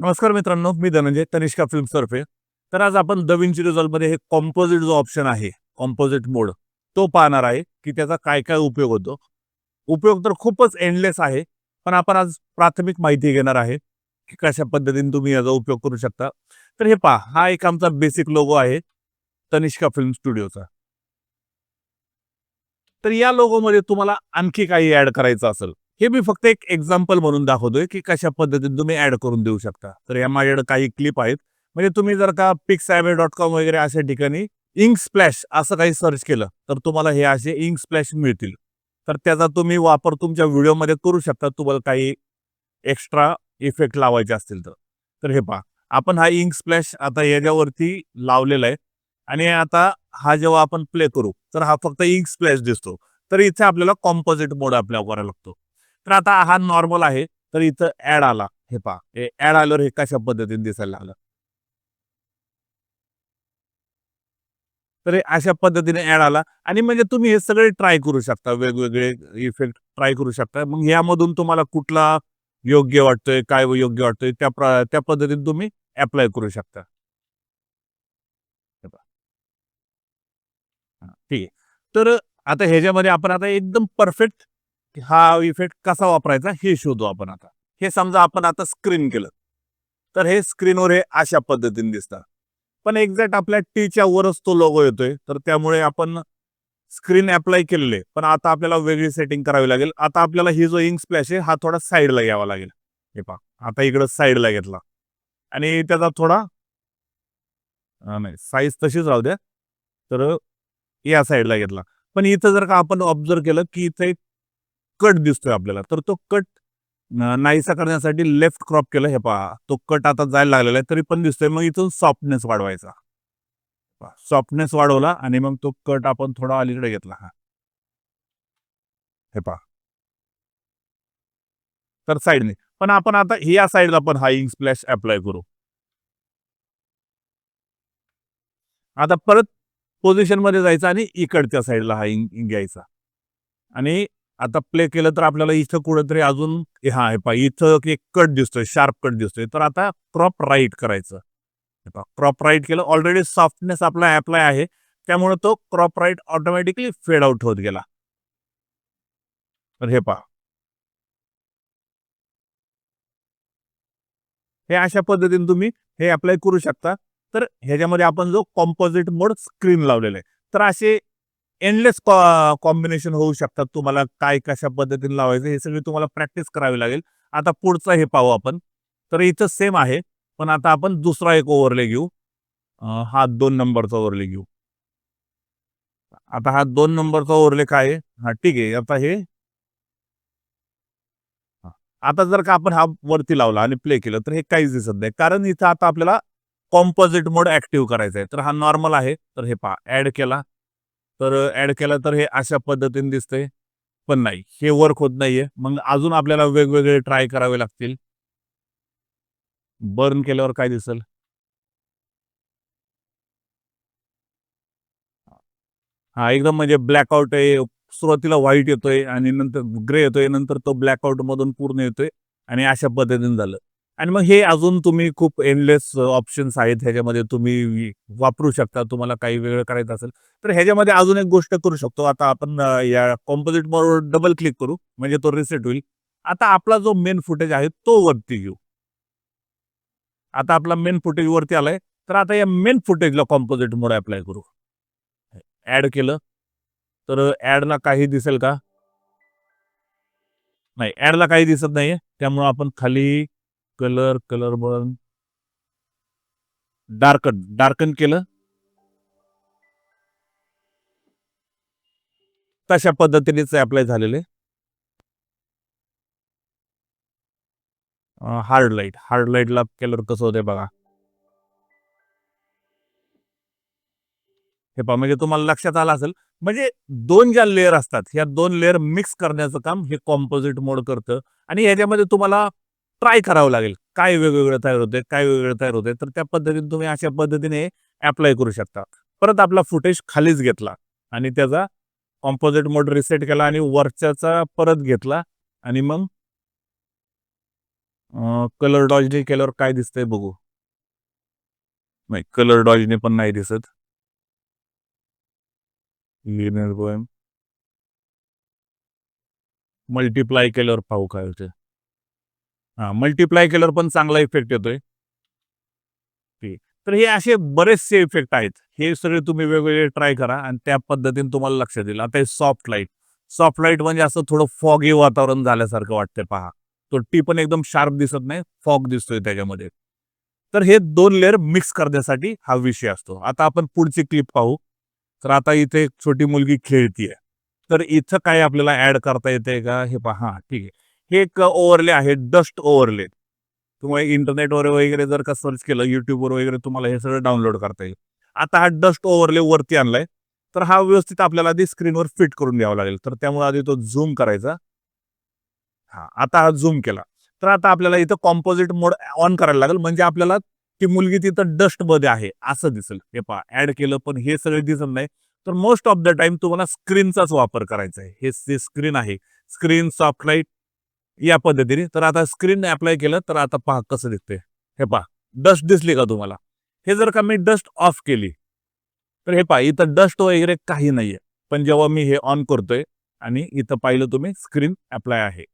नमस्कार मित्रांनो, मी धनंजय तनिष्का फिल्म्सतर्फे. तर आज आपण द विंची रिझॉल्व्हमध्ये हे कॉम्पोजिट जो ऑप्शन आहे, कॉम्पोजिट मोड, तो पाहणार आहे, की त्याचा काय-काय उपयोग होतो. उपयोग तर खूपच एंडलेस आहे. पण आपण आज प्राथमिक माहिती घेणार आहे, की कशा पद्धतीने तुम्ही याचा उपयोग करू शकता. तर हे पहा, हा एक आमचा बेसिक लोगो आहे, तनिष्का फिल्म स्टुडिओचा. तर या लोगोमध्ये तुम्हाला आणखी काही ॲड करायचं असेल, हे मी फक्त एक एक्झाम्पल म्हणून दाखवतोय, की कशा पद्धतीने तुम्ही ॲड करून देऊ शकता. तर या माझ्याकडे काही क्लिप आहेत. म्हणजे तुम्ही जर का pixabay.com वगैरे अशा ठिकाणी इंक स्प्लॅश असं काही सर्च केलं, तर तुम्हाला हे असे इंक स्प्लॅश मिळतील. तर त्याचा तुम्ही वापर तुमच्या व्हिडिओमध्ये करू शकता, तुम्हाला काही एक्स्ट्रा इफेक्ट लावायचे असतील तर. तर हे पहा, आपण हा इंक स्प्लॅश आता याच्यावरती लावलेला आहे आणि आता हा जेव्हा आपण प्ले करू, तर हा फक्त इंक स्प्लॅश दिसतो. तर इथे आपल्याला कॉम्पोजिट मोड अप्लाय करावा लागतो. तर आता हा नॉर्मल आहे, तर इथं ॲड आला. हे पहा, हे ॲड आल्यावर हे कशा पद्धतीने दिसायला लागलं. तर हे अशा पद्धतीने ॲड आला आणि म्हणजे तुम्ही हे सगळे ट्राय करू शकता. वेगवेगळे इफेक्ट ट्राय करू शकता. मग यामधून तुम्हाला कुठला योग्य वाटतोय, काय योग्य वाटतोय त्या पद्धतीने तुम्ही ॲप्लाय करू शकता. हे पहा. हां, ठीक आहे. तर आता ह्याच्यामध्ये आपण आता एकदम परफेक्ट हा इफेक्ट कसा वापरायचा हे शोधू आपण आता. हे समजा आपण आता स्क्रीन केलं. तर हे स्क्रीनवर हे अशा पद्धतीने दिसतं. पण एक्झॅक्ट आपल्या टीच्या वरच तो लोगो येतोय. तर त्यामुळे आपण स्क्रीन अप्लाय केलेले. पण आता आपल्याला वेगळी सेटिंग करावी लागेल. आता आपल्याला ही जो इंक स्प्लॅश आहे हा थोडा साइडला घ्यावा लागेल. हे पहा. आता इकडं साइडला घेतला आणि त्याचा थोडा नाही साईज तशीच राहू द्या. तर या साइडला घेतला. पण इथं जर का आपण ऑब्झर्व्ह केलं, की इथे एक कट दिसतोय आपल्याला. तर तो कट नाहीसा करण्यासाठी लेफ्ट क्रॉप केलं. हे पहा, तो कट आता जायला लागलेला आहे, तरी पण दिसतोय. मग इथून सॉफ्टनेस वाढवायचा. सॉफ्टनेस वाढवला आणि मग तो कट आपण थोडा अलीकडे घेतला. हां, हे पहा. तर साइडने. पण आपण आता या साइडला पण हा इंक स्प्लॅश अप्लाय करू. आता परत पोझिशनमध्ये जायचं आणि इकडच्या साइडला हा इंक घ्यायचा. आणि आता प्ले केलं तर आपल्याला इथं कुठेतरी अजून हां, हे पहा इथं एक कट दिसतोय, शार्प कट दिसतोय. तर आता क्रॉप राईट करायचं. हे पहा क्रॉप राईट केलं. ऑलरेडी सॉफ्टनेस आपला अप्लाय आहे. त्यामुळे तो क्रॉप राईट ऑटोमॅटिकली फेड आउट होत गेला. तर हे पहा. हे अशा पद्धतीने तुम्ही हे अप्लाय करू शकता. तर ह्याच्यामध्ये आपण जो कंपोझिट मोड स्क्रीन लावलेला आहे. तर असे एंडलेस कॉम्बिनेशन होऊ शकतात. तुम्हाला काय कशा पद्धतीने लावायचं हे सगळी तुम्हाला प्रॅक्टिस करावी लागेल. आता पुढचं हे पाहू आपण. तर इथं सेम आहे. पण आता आपण दुसरा एक ओव्हरले घेऊ. हा 2 नंबरचा ओव्हरले घेऊ. आता हा 2 नंबरचा ओव्हरले काय आहे? हां, ठीक आहे. आता हे हां. आता जर का आपण हा वरती लावला आणि प्ले केलं, तर हे काहीच दिसत नाही. कारण इथं आता आपल्याला कॉम्पोझिट मोड ॲक्टिव्ह करायचा आहे. तर हा नॉर्मल आहे. तर हे पहा ॲड केला. तर ॲड केला तर हे अशा पद्धतीने दिसतंय. पण नाही, हे वर्क होत नाहीये. मग अजून आपल्याला वेगवेगळे ट्राय करावे लागतील. बर्न केल्यावर काय दिसेल? हां, एकदम म्हणजे ब्लॅकआउट आहे. सुरुवातीला व्हाईट येतोय आणि नंतर ग्रे येतोय. नंतर तो ब्लॅकआउटमधून पूर्ण येतोय आणि अशा पद्धतीने झालं. आणि मग हे अजून तुम्ही खूप एंडलेस ऑप्शन्स आहेत ह्याच्यामध्ये तुम्ही वापरू शकता. तुम्हाला काही वेगळं करायचं असेल, तर ह्याच्यामध्ये अजून एक गोष्ट करू शकतो. आता आपण या कॉम्पोझिट मोडवर डबल क्लिक करू, म्हणजे तो रिसेट होईल. आता आपला जो मेन फुटेज आहे तो वरती घेऊ. आता आपला मेन फुटेज वरती आलाय. तर आता या मेन फुटेजला कॉम्पोझिट मोड अप्लाय करू. ॲड केलं. तर ॲडला काही दिसेल का? नाही, ॲडला काही दिसत नाहीये. त्यामुळे आपण खाली कलर बर्न डार्कन केलं. तशा पद्धतीनेच अप्लाय झालेले. हार्ड लाईटला केल्यावर कसं होतंय बघा. हे पहा म्हणजे तुम्हाला लक्षात आलं असेल. म्हणजे 2 ज्या लेयर असतात, ह्या 2 लेयर मिक्स करण्याचं काम हे कंपोझिट मोड करतं आणि ह्याच्यामध्ये तुम्हाला ट्राय करावं लागेल. काय वेगवेगळं तयार होतंय, काय वेगवेगळं तयार होतंय. तर त्या पद्धतीने तुम्ही अशा पद्धतीने ॲप्लाय करू शकता. परत आपला फुटेज खालीच घेतला आणि त्याचा कंपोझिट मोड रिसेट केला आणि वरच्याचा परत घेतला आणि मग कलर डॉजने केल्यावर काय दिसतंय बघू. नाही, कलर डॉजने पण नाही दिसत. लिनियर पोएम मल्टिप्लाय केल्यावर पाहू काय होते. हां, मल्टिप्लाय केल्यावर पण चांगला इफेक्ट येतोय. ठीक. तर हे असे बरेचसे इफेक्ट आहेत. हे सगळे तुम्ही वेगवेगळे ट्राय करा आणि त्या पद्धतीने तुम्हाला लक्षात येईल. आता हे सॉफ्ट लाईट. सॉफ्ट लाईट म्हणजे असं थोडं फॉगी वातावरण झाल्यासारखं वाटतंय पहा. तो टी पण एकदम शार्प दिसत नाही, फॉग दिसतोय त्याच्यामध्ये. तर हे 2 लेयर मिक्स करण्यासाठी हा विषय असतो. आता आपण पुढची क्लिप पाहू. तर आता इथे एक छोटी मुलगी खेळतीये. तर इथं काय आपल्याला ॲड करता येतंय का? हे पहा. हां, ठीक आहे. हे एक ओव्हरले आहे, डस्ट ओव्हरले. तुम्ही इंटरनेटवर वगैरे जर का सर्च केलं, YouTubeवर वगैरे तुम्हाला हे सगळं डाउनलोड करता येईल. आता हा डस्ट ओव्हरले वरती आणलाय. तर हा व्यवस्थित आपल्याला आधी स्क्रीनवर फिट करून द्यावा लागेल. तर त्यामुळे आधी तो झूम करायचा. हां, आता हा झूम केला. तर आता आपल्याला इथं कॉम्पोझिट मोड ऑन करायला लागेल. म्हणजे आपल्याला ती मुलगी तिथं डस्टमध्ये आहे असं दिसेल. हे पहा ॲड केलं पण हे सगळं दिसत नाही. तर मोस्ट ऑफ द टाईम तुम्हाला स्क्रीनचाच वापर करायचा आहे. हे जे स्क्रीन आहे, स्क्रीन, सॉफ्ट लाईट या पद्धतीने. तर आता स्क्रीन ॲप्लाय केलं तर आता पहा कसं दिसतंय. हे पहा डस्ट दिसली का तुम्हाला? हे जर का मी डस्ट ऑफ केली, तर हे पहा इथं डस्ट वगैरे काही नाहीये. पण जेव्हा मी हे ऑन करतोय आणि इथं पाहिलं तुम्ही स्क्रीन ॲप्लाय आहे.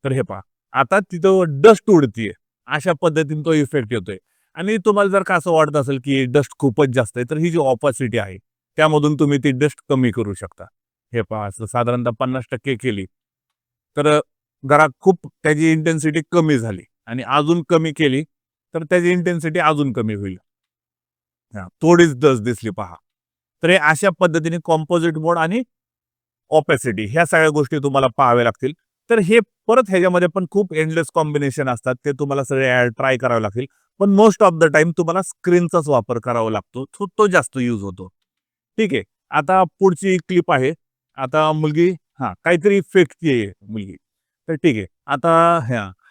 तर हे पहा, आता तिथं डस्ट उडतीये. अशा पद्धतीने तो इफेक्ट येतोय. आणि तुम्हाला जर का असं वाटत असेल, की डस्ट खूपच जास्त आहे, तर ही जी ऑपॅसिटी आहे, त्यामधून तुम्ही ती डस्ट कमी करू शकता. हे पहा, असं साधारणतः 50% केली, तर जरा खूप त्याची इंटेन्सिटी कमी झाली आणि अजून कमी केली, तर त्याची इंटेन्सिटी अजून कमी होईल. हां, थोडीच डस्ट दिसली पहा. तर हे अशा पद्धतीने कंपोझिट मोड आणि ऑपॅसिटी ह्या सगळ्या गोष्टी तुम्हाला पाहाव्या लागतील. तर हे परत ह्याच्यामध्ये पण खूप एंडलेस कॉम्बिनेशन असतात. ते तुम्हाला सगळे ट्राय करावे लागतील. पण मोस्ट ऑफ द टाईम तुम्हाला स्क्रीनचाच वापर करावा लागतो. तो जास्त यूज होतो. ठीक आहे. आता पुढची क्लिप आहे. आता मुलगी हां, काहीतरी फेकतीये मुलगी. तर ठीक आहे. आता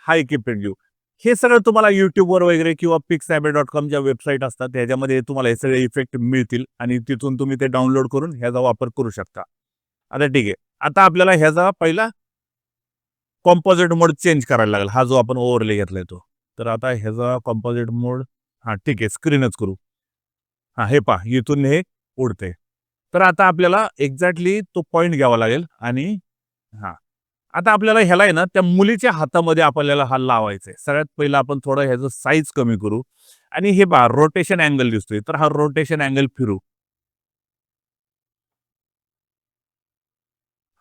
हा एक इफेक्ट घेऊ. हे सगळं तुम्हाला YouTubeवर वगैरे किंवा pixabay.com ज्या वेबसाईट असतात, त्याच्यामध्ये तुम्हाला हे सगळे इफेक्ट मिळतील आणि तिथून तुम्ही ते डाउनलोड करून ह्याचा वापर करू शकता. आता ठीक आहे. आता आपल्याला ह्याचा पहिला कंपोझिट मोड चेंज करायला लागेल. हा जो आपण ओव्हरले घेतलाय तो. तर आता ह्याचा कंपोझिट मोड हां, ठीक आहे. स्क्रीनच करू. हां, हे पहा इथून हे उडतंय. तर आता आपल्याला एक्झॅक्टली तो पॉइंट घ्यावा लागेल आणि हां. आता आपल्याला ह्याला आहे ना, त्या मुलीच्या हातामध्ये आपल्याला हा लावायचा आहे. सगळ्यात पहिलं आपण थोडं ह्याचं साईज कमी करू आणि हे पहा रोटेशन अँगल दिसतोय. तर हा रोटेशन अँगल फिरू.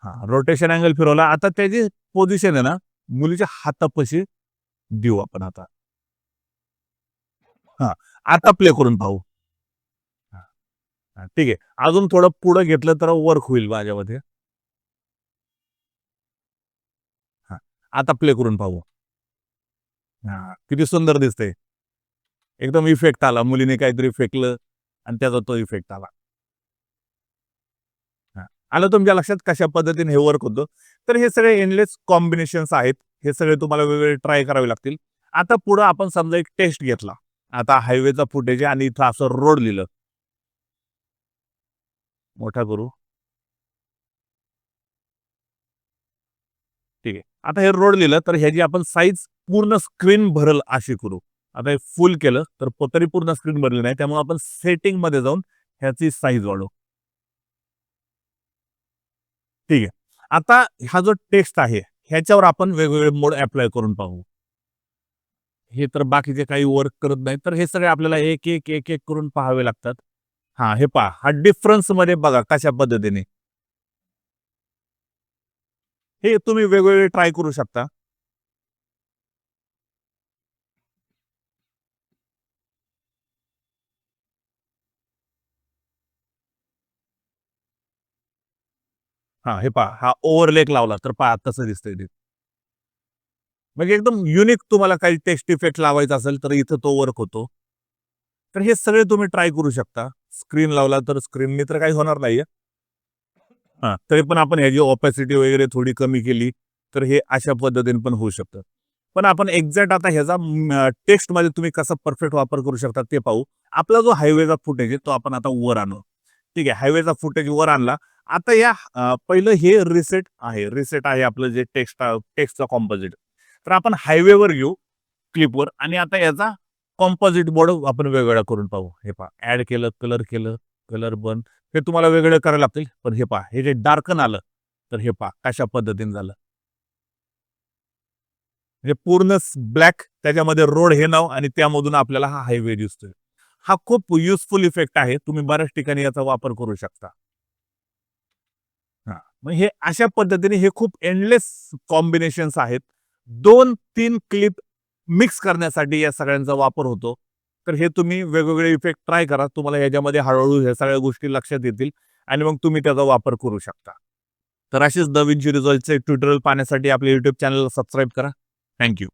हां, रोटेशन अँगल फिरवला. आता त्याची पोझिशन आहे ना, मुलीच्या हातापाशी देऊ आपण आता. हां, आता प्ले करून पाहू. हां, हां, ठीक आहे. अजून थोडं पुढं घेतलं तर वर्क होईल माझ्यामध्ये. हां, आता प्ले करून पाहू. हां, किती सुंदर दिसतंय. एकदम इफेक्ट आला. मुलीने काहीतरी फेकलं आणि त्याचा तो इफेक्ट आला. हां, आलं तुमच्या लक्षात कशा पद्धतीने हे वर्क होतं. तर हे सगळे एंडलेस कॉम्बिनेशन्स आहेत. हे सगळे तुम्हाला वेगवेगळे ट्राय करावे लागतील. आता पुढं आपण समजा एक टेस्ट घेतला. आता हायवेचा फुटेज आहे आणि इथं असं रोड लिहिलं. मोठा करू. ठीक आहे. आता हे रोड लिहिलं तर ह्याची आपण साईज पूर्ण स्क्रीन भरल अशी करू. आता हे फुल केलं तर तरी पूर्ण स्क्रीन भरली नाही. त्यामुळे आपण सेटिंगमध्ये जाऊन ह्याची साईज वाढवू. ठीक आहे. आता हा जो टेक्स्ट आहे, ह्याच्यावर आपण वेगवेगळे मोड ॲप्लाय करून पाहू. हे तर बाकीचे काही वर्क करत नाहीत. तर हे सगळे आपल्याला एक, एक, एक, एक करून पाहावे लागतात. हां, हे पहा. हा डिफरन्समध्ये बघा कशा पद्धतीने. हे तुम्ही वेगवेगळे ट्राय करू शकता. हां, हे पहा. हा ओव्हरलेक लावला तर पहा कसं दिसतंय ते. म्हणजे एकदम युनिक तुम्हाला काही टेक्स्ट इफेक्ट लावायचा असेल तर इथं तो वर्क होतो. तर हे सगळे तुम्ही ट्राय करू शकता. स्क्रीन लावला तर स्क्रीननी तर काही होणार नाहीये. हां, तरी पण आपण ह्याची ऑपॅसिटी वगैरे थोडी कमी केली, तर हे अशा पद्धतीने पण होऊ शकतं. पण आपण एक्झॅक्ट आता ह्याचा टेक्स्टमध्ये तुम्ही कसा परफेक्ट वापर करू शकता ते पाहू. आपला जो हायवेचा फुटेज आहे तो आपण आता वर आणू. ठीक आहे, हायवेचा फुटेज वर आणला. आता या पहिलं हे रिसेट आहे. रिसेट आहे आपलं जे टेक्स्टचा कंपोझिट. तर आपण हायवेवर घेऊ क्लिपवर. आणि आता याचा कॉम्पोजिट बोर्ड आपण वेगवेगळा करून पाहू. हे पहा, ऍड केलं, कलर बन, हे तुम्हाला वेगळं करायला लागतील. पण हे पहा, हे जे डार्कन आलं, तर हे पहा कशा पद्धतीने झालं. म्हणजे पूर्ण ब्लॅक, त्याच्यामध्ये रोड हे नाव आणि त्यामधून आपल्याला हा हायवे दिसतोय. हा खूप युजफुल इफेक्ट आहे. तुम्ही बऱ्याच ठिकाणी याचा वापर करू शकता. हां, मग हे अशा पद्धतीने हे खूप एंडलेस कॉम्बिनेशन्स आहेत. 2-3 क्लिप मिक्स करण्यासाठी या सगळ्यांचा वापर होतो. तर हे तुम्ही वेगवेगळे इफेक्ट ट्राय करा. तुम्हाला ह्याच्यामध्ये हळू-हळू ह्या सगळ्या गोष्टी लक्षात येतील आणि मग तुम्ही त्याचा वापर करू शकता. तर असेच DaVinci Resolveचे ट्युटोरियल पाहण्यासाठी आपल्या YouTube चॅनलला सबस्क्राईब करा. Thank you.